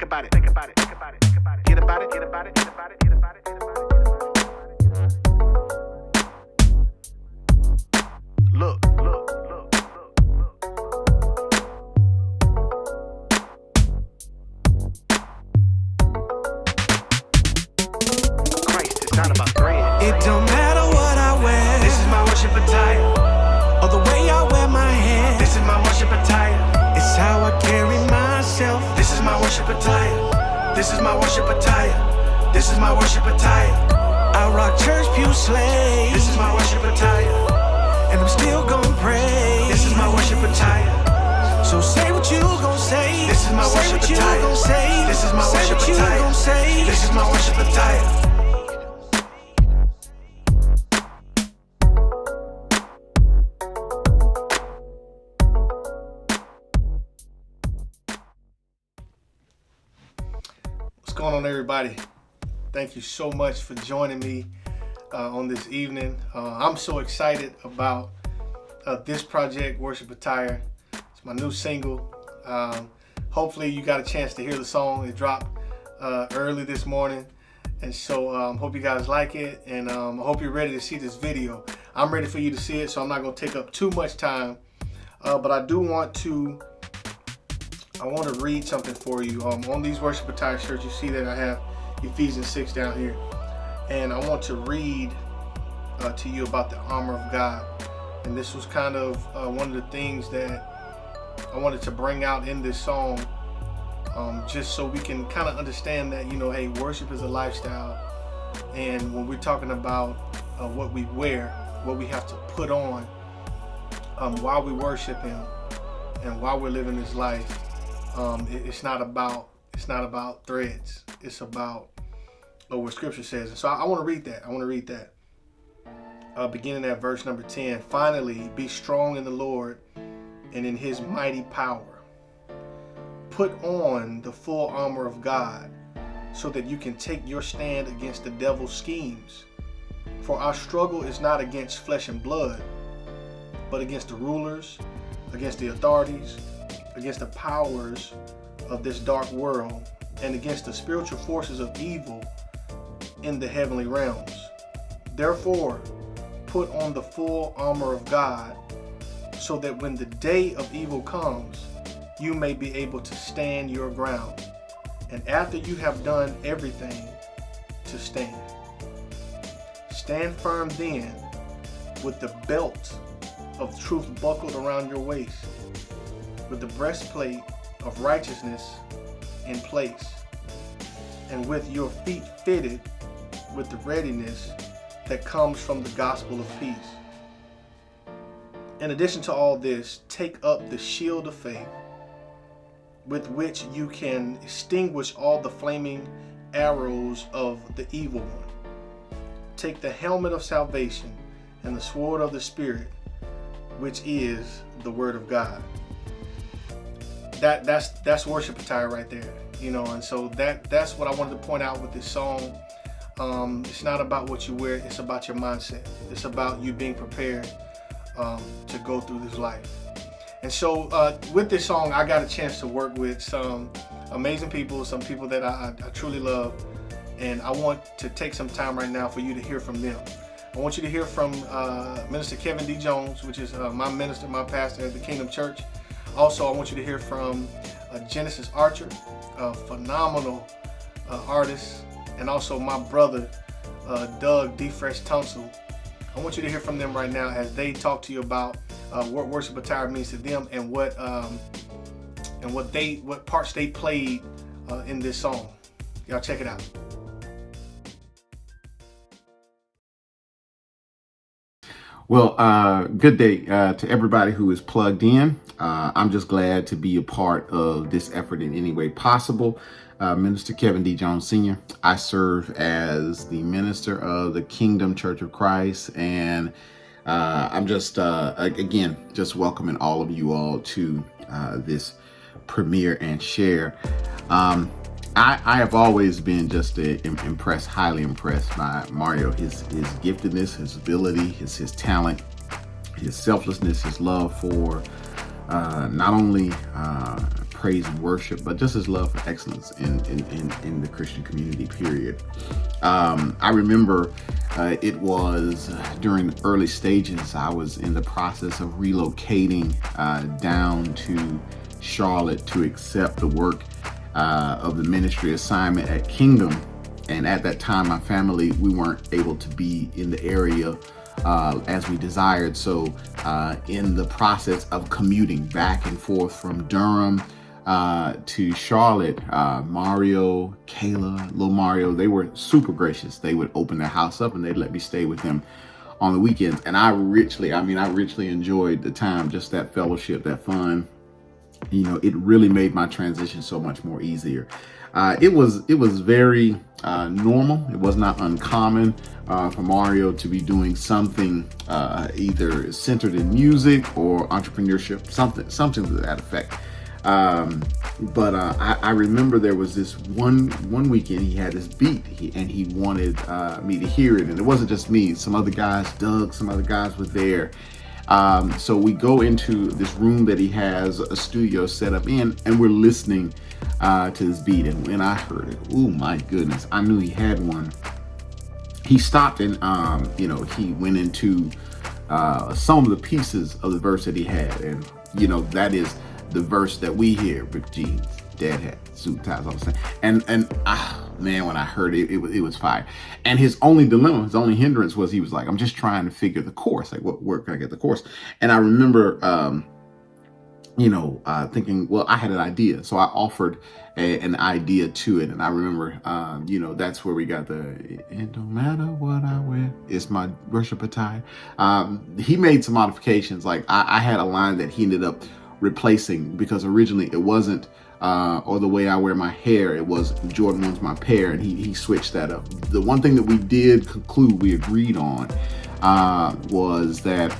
about it, think about it, think about it, think about it. Get about it, get about it, get about it, get about it, get about it, get about it. Look. Christ is not about thread. It don't matter what I wear. This is my worship attire. Or the way I wear my hair. This is my worship attire. It's how I carry myself. This is my worship attire. This is my worship attire. This is my worship attire. I rock church pew slave. This is my worship attire. And I'm still gon' pray. This is my worship attire. So say what you gon' say. This is my say worship what you attire. gon' say. This is my say worship what you attire. gon' say. This is my worship attire. What's going on, everybody? Thank you so much for joining me on this evening. I'm so excited about this project, Worship Attire. It's my new single. Hopefully you got a chance to hear the song. It dropped early this morning, and so hope you guys like it, and I hope you're ready to see this video. I'm ready for you to see it, so I'm not going to take up too much time, but I want to read something for you. On these Worship Attire shirts, you see that I have Ephesians 6 down here, and I want to read to you about the armor of God. And this was kind of one of the things that I wanted to bring out in this song, just so we can kind of understand that, hey, worship is a lifestyle, and when we're talking about what we wear, what we have to put on while we worship Him and while we're living this life, it's not about threads. It's about what Scripture says. And so I want to read that. Beginning at verse number 10. Finally, be strong in the Lord and in His mighty power. Put on the full armor of God so that you can take your stand against the devil's schemes. For our struggle is not against flesh and blood, but against the rulers, against the authorities, against the powers of this dark world, and against the spiritual forces of evil in the heavenly realms. Therefore, put on the full armor of God, so that when the day of evil comes, you may be able to stand your ground. And after you have done everything, to stand. Stand firm then, with the belt of truth buckled around your waist, with the breastplate of righteousness in place, and with your feet fitted with the readiness that comes from the gospel of peace. In addition to all this, take up the shield of faith, with which you can extinguish all the flaming arrows of the evil one. Take the helmet of salvation and the sword of the Spirit, which is the word of God. That's worship attire right there, and so that's what I wanted to point out with this song. It's not about what you wear, it's about your mindset. It's about you being prepared to go through this life. And so with this song, I got a chance to work with some amazing people, some people that I truly love, and I want to take some time right now for you to hear from them. I want you to hear from Minister Kevin D. Jones, which is my minister, my pastor at the Kingdom Church. Also, I want you to hear from Genesis Archer, a phenomenal artist, and also my brother, Doug D. Fresh Tunsil. I want you to hear from them right now as they talk to you about what worship attire means to them and what parts they played in this song. Y'all check it out. Well, good day to everybody who is plugged in. I'm just glad to be a part of this effort in any way possible. Minister Kevin D. Jones Sr. I serve as the minister of the Kingdom Church of Christ, and I'm just, again, just welcoming all of you all to this premiere and share. I have always been just impressed, highly impressed by Mario, his giftedness, his ability, his talent, his selflessness, his love for not only praise and worship, but just his love for excellence in the Christian community, period. I remember it was during the early stages. I was in the process of relocating down to Charlotte to accept the work of the ministry assignment at Kingdom. And at that time, my family, we weren't able to be in the area as we desired. So in the process of commuting back and forth from Durham to Charlotte, Mario, Kayla, little Mario, they were super gracious. They would open their house up and they'd let me stay with them on the weekends. And I richly enjoyed the time, just that fellowship, that fun. You know, it really made my transition so much more easier. It was very normal. It was not uncommon for Mario to be doing something either centered in music or entrepreneurship, something to that effect. But I remember there was this one weekend he had this beat and he wanted me to hear it. And it wasn't just me. Some other guys, Doug, some other guys were there. So we go into this room that he has a studio set up in, and we're listening to this beat. And when I heard it, oh my goodness, I knew he had one. He stopped and, he went into some of the pieces of the verse that he had. And, that is the verse that we hear: with jeans, dad hat, suit, ties, all the same. And man, when I heard it, it was fire. And his only dilemma, his only hindrance was he was like, I'm just trying to figure the chorus. Like, where can I get the chorus? And I remember, thinking, well, I had an idea. So I offered an idea to it. And I remember, that's where we got it don't matter what I wear, it's my worship attire. He made some modifications. Like I had a line that he ended up replacing, because originally it wasn't, or the way I wear my hair, it was Jordan 1's my pair, and he switched that up. The one thing that we did conclude, we agreed on, was that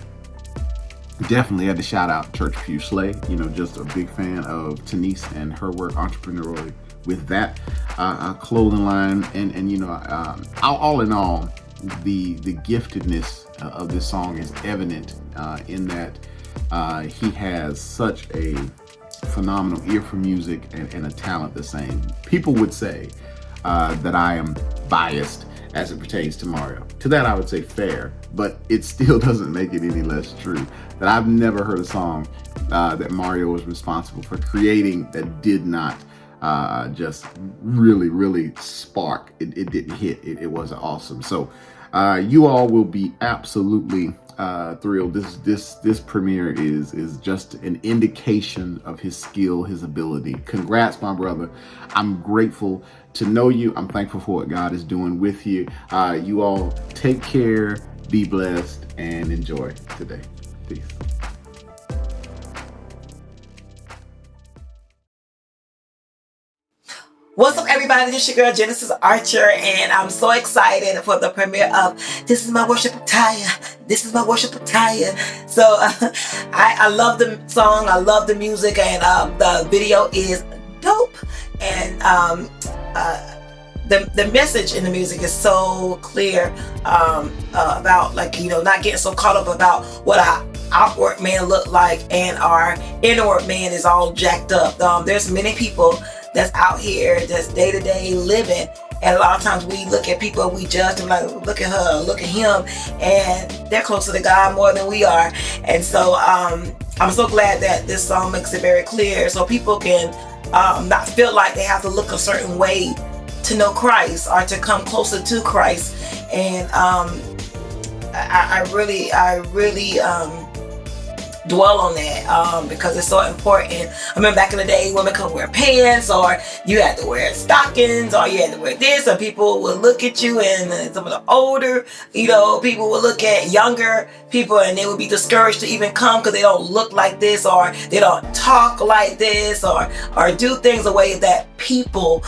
definitely had to shout out Church Pew Slay. Just a big fan of Tanise and her work entrepreneurially with that clothing line, and all in all, the giftedness of this song is evident in that he has such a phenomenal ear for music and a talent the same. People would say that I am biased as it pertains to Mario. To that I would say fair, but it still doesn't make it any less true that I've never heard a song that Mario was responsible for creating that did not just really spark. It didn't hit. It was awesome. So you all will be absolutely thrilled. This premiere is just an indication of his skill, his ability. Congrats, my brother. I'm grateful to know you. I'm thankful for what God is doing with you. You all take care, be blessed, and enjoy today. Peace. What's up, everybody? This is your girl, Genesis Archer, and I'm so excited for the premiere of This Is My Worship Attire. This is my worship attire. So I love the song, I love the music, and the video is dope. And the message in the music is so clear about, not getting so caught up about what our outward man look like and our inward man is all jacked up. There's many people that's out here, that's day-to-day living, and a lot of times we look at people, we judge them like, look at her, look at him, and they're closer to God more than we are. And so I'm so glad that this song makes it very clear, so people can not feel like they have to look a certain way to know Christ or to come closer to Christ. And I really dwell on that because it's so important. I remember back in the day, women could wear pants, or you had to wear stockings, or you had to wear this, or people would look at you, and some of the older, people would look at younger people and they would be discouraged to even come because they don't look like this, or they don't talk like this, or do things the way that people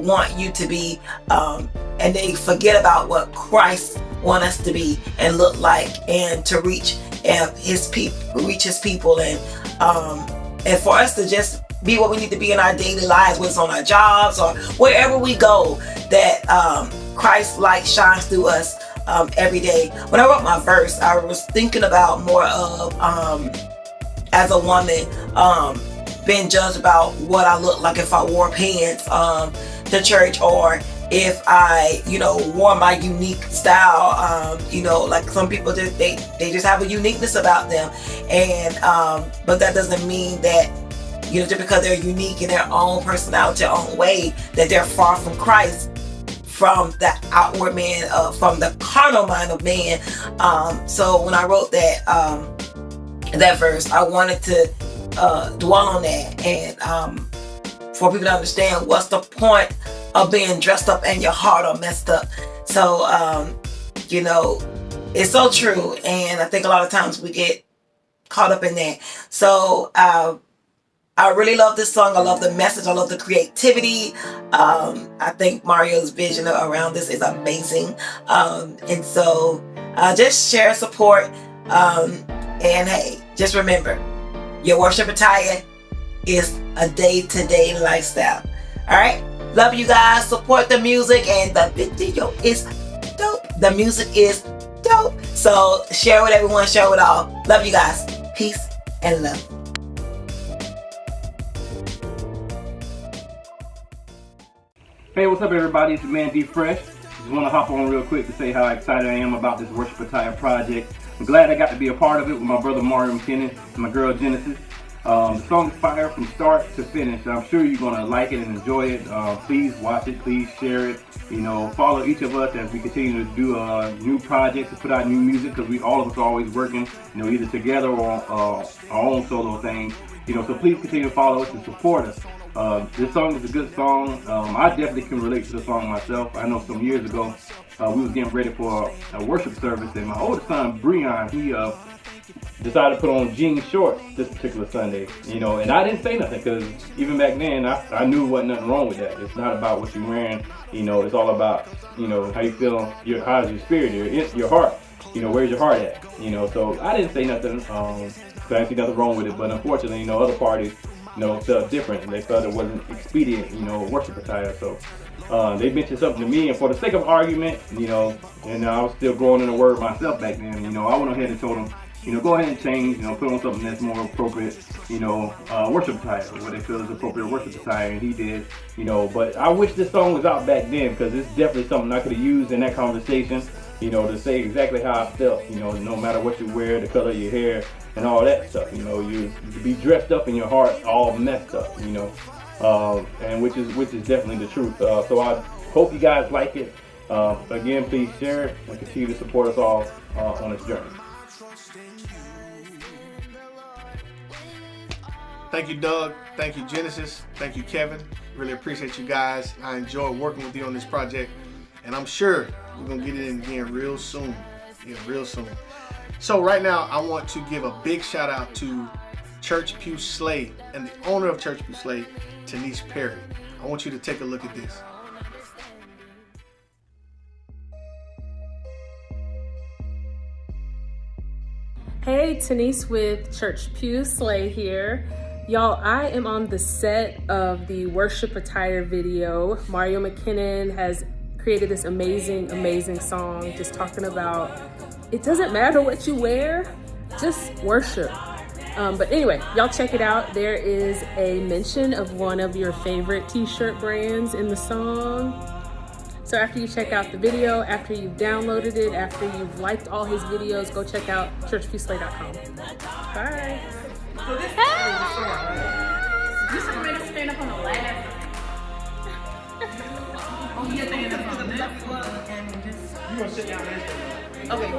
want you to be, and they forget about what Christ wants us to be and look like, and to reach his people, and for us to just be what we need to be in our daily lives, whether it's on our jobs or wherever we go, that Christ's light shines through us every day. When I wrote my verse, I was thinking about more of as a woman, being judged about what I look like if I wore pants to church, or if I, wore my unique style. Like some people just they just have a uniqueness about them, and but that doesn't mean that just because they're unique in their own personality, their own way, that they're far from Christ, from the outward man, from the carnal mind of man. So when I wrote that verse, I wanted to dwell on that, and for people to understand what's the point of being dressed up and your heart all messed up. So it's so true, and I think a lot of times we get caught up in that. So I really love this song. I love the message. I love the creativity. I think Mario's vision around this is amazing. And so just share, support, and hey, just remember, your worship attire is a day-to-day lifestyle. All right? Love you guys. Support the music, and the video is dope. The music is dope. So share with everyone. Share with all. Love you guys. Peace and love. Hey, what's up everybody? It's your man D Fresh. Just want to hop on real quick to say how excited I am about this Worship Attire project. I'm glad I got to be a part of it with my brother Mario McKinnon and my girl Genesis. The song is fire from start to finish. I'm sure you're going to like it and enjoy it. Please watch it. Please share it. Follow each of us as we continue to do new projects and put out new music, because all of us are always working, either together or our own solo things. So please continue to follow us and support us. This song is a good song. I definitely can relate to the song myself. I know some years ago, we was getting ready for a worship service, and my oldest son, Breon, he decided to put on jean shorts this particular Sunday, and I didn't say nothing, because even back then, I knew wasn't nothing wrong with that. It's not about what you're wearing, it's all about, how you feel, how's your spirit, your heart, where's your heart at, so I didn't say nothing, because I didn't see nothing wrong with it. But unfortunately, other parties, felt different, and they felt it wasn't expedient, worship attire. So they mentioned something to me, and for the sake of argument, and I was still growing in the word myself back then, I went ahead and told them, go ahead and change, put on something that's more appropriate, worship attire, what they feel is appropriate worship attire, and he did, but I wish this song was out back then, because it's definitely something I could have used in that conversation, to say exactly how I felt, no matter what you wear, the color of your hair, and all that stuff, you be dressed up in your heart, all messed up, and which is definitely the truth. So I hope you guys like it. Again, please share it and continue to support us all on this journey. Thank you, Doug. Thank you, Genesis. Thank you, Kevin. Really appreciate you guys. I enjoy working with you on this project, and I'm sure we're gonna get it in again real soon. Yeah, real soon. So right now, I want to give a big shout out to Church Pew Slay and the owner of Church Pew Slay, Denise Perry. I want you to take a look at this. Hey, Denise with Church Pew Slay here. Y'all, I am on the set of the Worship Attire video. Mario McKinnon has created this amazing song just talking about it doesn't matter what you wear, just worship. But anyway, y'all check it out. There is a mention of one of your favorite t-shirt brands in the song. So after you check out the video, after you've downloaded it, after you've liked all his videos, go check out churchpeslay.com. Bye. So this you should make us stand up on the last. Oh, yeah, stand up on the left one and just. You gonna sit down there? Okay.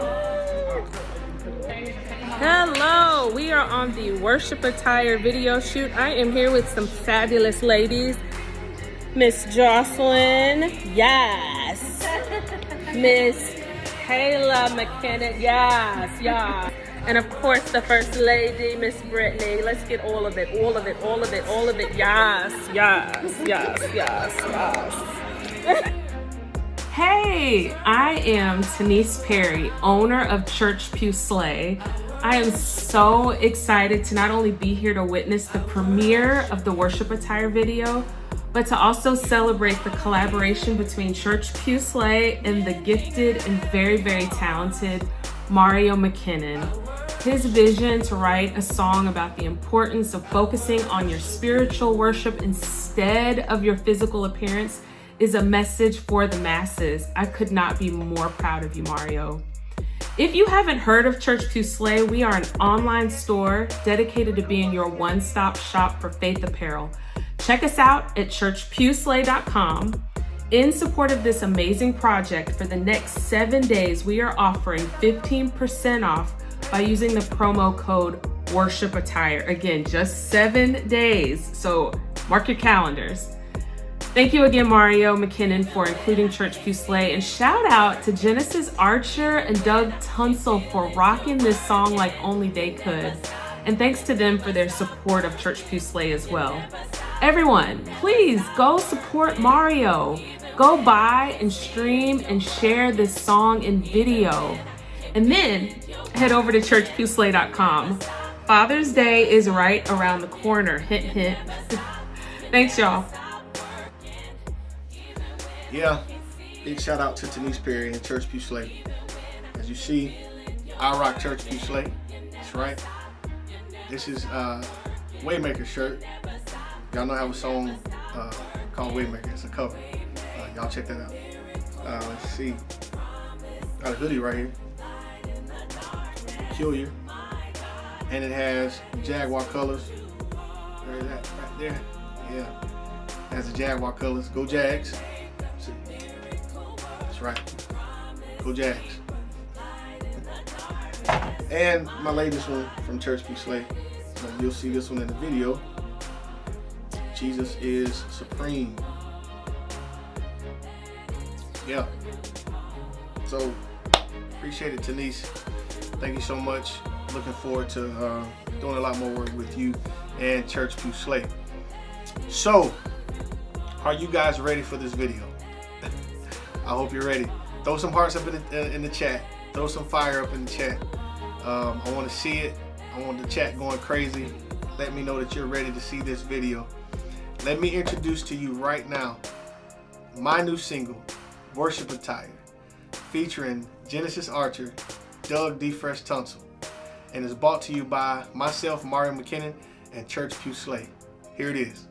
Hello, we are on the Worship Attire video shoot. I am here with some fabulous ladies. Miss Jocelyn, yes. Miss Kayla McKinnon, yes. And of course, the First Lady, Miss Brittany. Let's get all of it. Yes. Hey, I am Denise Perry, owner of Church Pew Slay. I am so excited to not only be here to witness the premiere of the Worship Attire video, but to also celebrate the collaboration between Church Pew Slay and the gifted and very talented Mario McKinnon. his vision to write a song about the importance of focusing on your spiritual worship instead of your physical appearance is a message for the masses. I could not be more proud of you, Mario. If you haven't heard of Church Pew Slay, we are an online store dedicated to being your one-stop shop for faith apparel. Check us out at churchpewslay.com. In support of this amazing project, for the next 7 days, we are offering 15% off by using the promo code Worship Attire. Again, just 7 days, so mark your calendars. Thank you again, Mario McKinnon, for including Church Pew Slay, and shout out to Genesis Archer and Doug Tunsil for rocking this song like only they could. And thanks to them for their support of Church Pew Slay as well. Everyone, please go support Mario. Go buy and stream and share this song and video. And then head over to churchpewslay.com. Father's Day is right around the corner. Hint, hint. Thanks, y'all. Yeah, big shout out to Denise Perry and Church Pew Slay. As you see, I rock Church Pew Slay. That's right. This is Waymaker shirt. Y'all know I have a song called Waymaker. It's a cover. Y'all check that out. Let's see. Got a hoodie right here. Peculiar. And it has Jaguar colors. Where is that? Right there. Yeah. It has the Jaguar colors. Go Jags. See. That's right. Go Jags. And my latest one from Church Pew Slay. You'll see this one in the video. Jesus is Supreme. Yeah. So, appreciate it, Denise. Thank you so much. Looking forward to doing a lot more work with you and Church Pew Slay. So, are you guys ready for this video? I hope you're ready. Throw some hearts up in the chat. Throw some fire up in the chat. I want to see it. I want the chat going crazy. Let me know that you're ready to see this video. Let me introduce to you right now my new single, Worship Attire, featuring Genesis Archer, Doug D. Fresh Tunsil, and is brought to you by myself, Mario McKinnon, and Church Pew Slay. Here it is.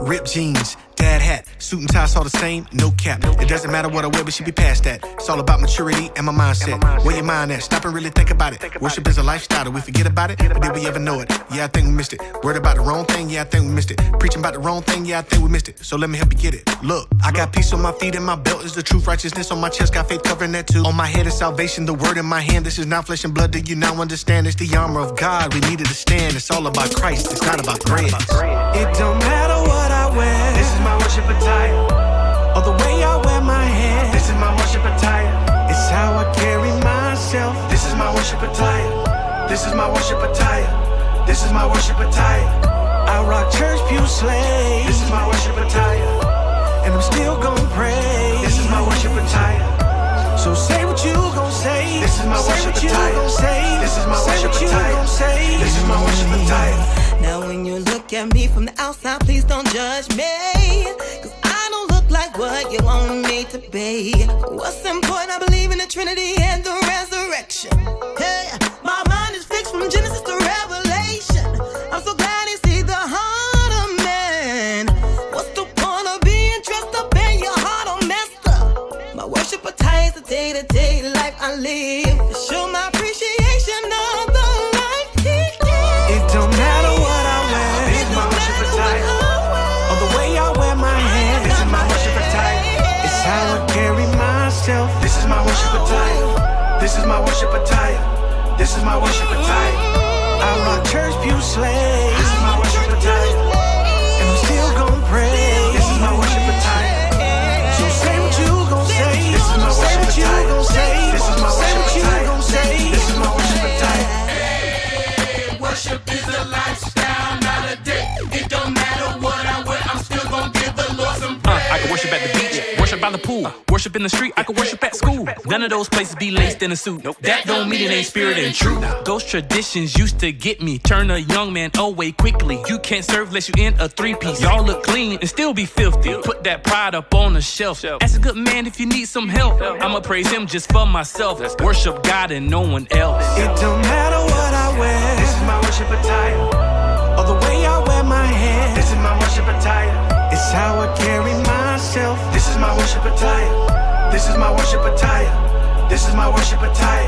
Ripped jeans, dad hat, suit and tie, all the same, no cap. It doesn't matter what I wear, but she be past that. It's all about maturity and my mindset. Where your mind at? Stop and really think about it. Worship is a lifestyle. Did we forget about it? Or did we ever know it? Yeah, I think we missed it. Worried about the wrong thing? Yeah, I think we missed it. Preaching about the wrong thing? Yeah, I think we missed it. So let me help you get it. Look, I got peace on my feet and my belt is the truth. Righteousness on my chest, got faith covering that too. On my head is salvation, the word in my hand. This is not flesh and blood. Do you now understand? It's the armor of God. We needed to stand. It's all about Christ. It's not about bread. It don't matter what I wear. This is my worship attire. Or the way I wear my hair. This is my worship attire. It's how I carry myself. This is my worship attire. This is my worship attire. This is my worship attire. I rock Church Pew Slay. This is my worship attire. And I'm still gon' pray. This is my worship attire. So say what you gon' say. This is my worship attire. This is my worship attire. This is my worship attire. Now when you look at me from the outside, please don't judge me, cause I don't look like what you want me to be. What's important, I believe in the Trinity and the resurrection. Hey, my mind is fixed from Genesis to Revelation. I'm so glad to see the heart of man. What's the point of being dressed up and your heart all messed up? My worship attire is the day-to-day life I live. Show my appreciation of the life he lived. It don't matter what I wear. This is my worship attire. Or the way I wear my hair. This is my worship attire. It's how I carry myself. This is my worship attire. This is my worship attire. This is my worship attire. I rock Church Pew Slay. This is my worship attire. And I'm still gon' pray. This is my worship attire. So say what you gon' say. This is my Say worship what you attire. gon' say. This is my Say worship what you attire. gon' say. This is my worship attire. Worship is a lifestyle, not a day. the pool. Worship in the street, I could worship at school. None of those places be laced in a suit. That don't mean it ain't spirit and truth. Those traditions used to get me. Turn a young man away quickly. You can't serve unless you in a three-piece. Y'all look clean and still be filthy. Put that pride up on the shelf. Ask a good man if you need some help. I'ma praise him just for myself. Worship God and no one else. It don't matter what I wear. This is my worship attire. Or the way I wear my hair. This is my worship attire. It's how I carry myself. This is my worship attire. This is my worship attire. This is my worship attire.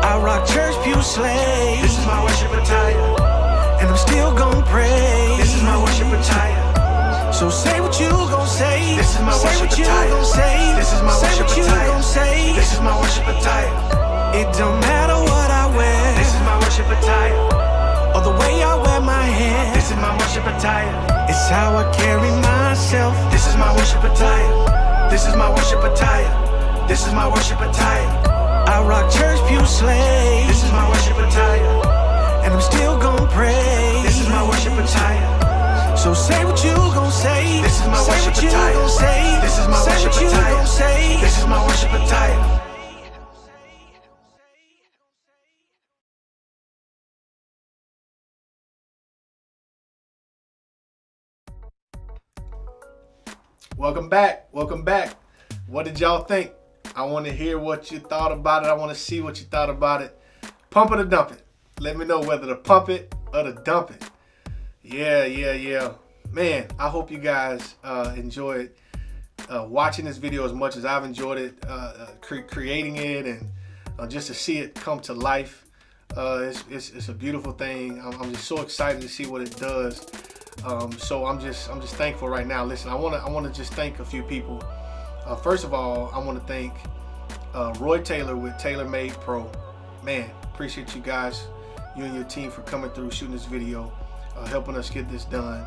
I rock church pew slave. This is my worship attire. And I'm still gon' pray. This is my worship attire. So say what you gon' say. This is my worship attire. This is my worship attire. This is my worship attire. It don't matter what I wear. This is my worship attire. Or the way I wear my hair. This is my worship attire. It's how I carry myself. This is my worship attire. This is my worship attire. This is my worship attire. I rock church pew slave. This is my worship attire. And I'm still gon' pray. This is my worship attire. So say what you gon' say. This is my worship attire. This is my worship attire. This is my worship attire. Welcome back. Welcome back. What did y'all think? I want to hear what you thought about it. I want to see what you thought about it. Pump it or dump it. Let me know whether to pump it or to dump it. Yeah. Man, I hope you guys enjoyed watching this video as much as I've enjoyed it, creating it, and just to see it come to life. It's a beautiful thing. I'm just so excited to see what it does. So I'm just thankful right now. Listen, I want to just thank a few people. First of all, I want to thank Roy Taylor with TaylorMade Pro. Man, appreciate you guys, you and your team, for coming through, shooting this video, helping us get this done.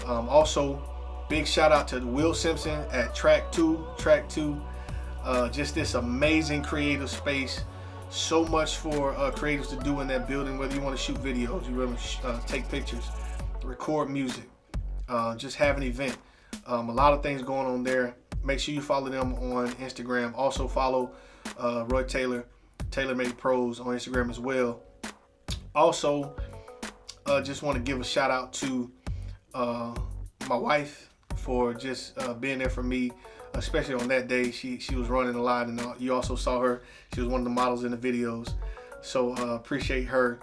Also, big shout out to Will Simpson at Track 2. Just this amazing creative space. So much for creatives to do in that building, whether you want to shoot videos, you want to take pictures, record music, just have an event. A lot of things going on there. Make sure you follow them on Instagram. Also follow Roy Taylor, TaylorMade Pros on Instagram as well. Also, just want to give a shout out to my wife for just being there for me, especially on that day. She was running a lot, and you also saw her. She was one of the models in the videos. So appreciate her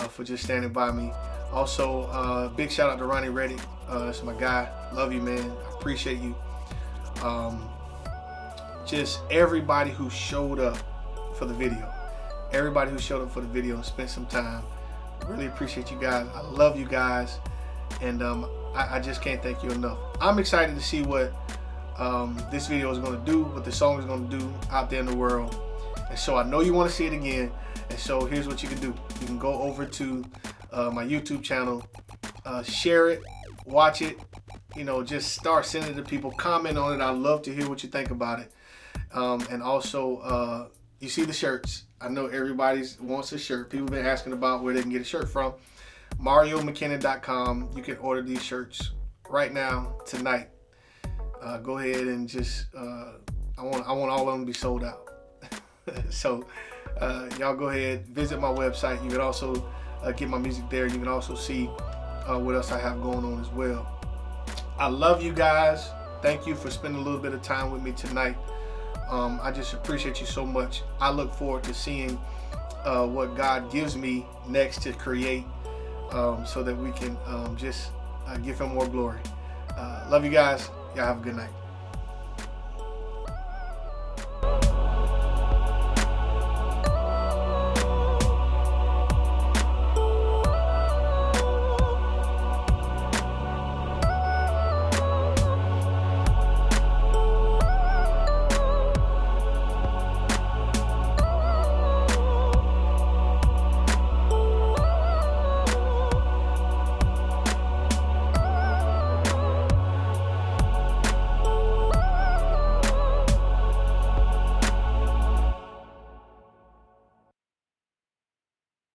for just standing by me. Also, big shout out to Ronnie Reddick. That's my guy. Love you, man. I appreciate you. Just everybody who showed up for the video. Everybody who showed up for the video and spent some time. Really appreciate you guys. I love you guys. And I just can't thank you enough. I'm excited to see what this video is going to do, what the song is going to do out there in the world. And so I know you want to see it again. And so here's what you can do. You can go over to my YouTube channel, share it, watch it, just start sending it to people, comment on it. I'd love to hear what you think about it. And also, you see the shirts. I know everybody wants a shirt. People have been asking about where they can get a shirt from. MarioMcKinnon.com. You can order these shirts right now, tonight. Go ahead and just, I want all of them to be sold out. So y'all go ahead, visit my website. You can also get my music there. You can also see what else I have going on as well. I love you guys. Thank you for spending a little bit of time with me tonight. I just appreciate you so much. I look forward to seeing what God gives me next to create, so that we can just give him more glory. Love you guys. Y'all have a good night.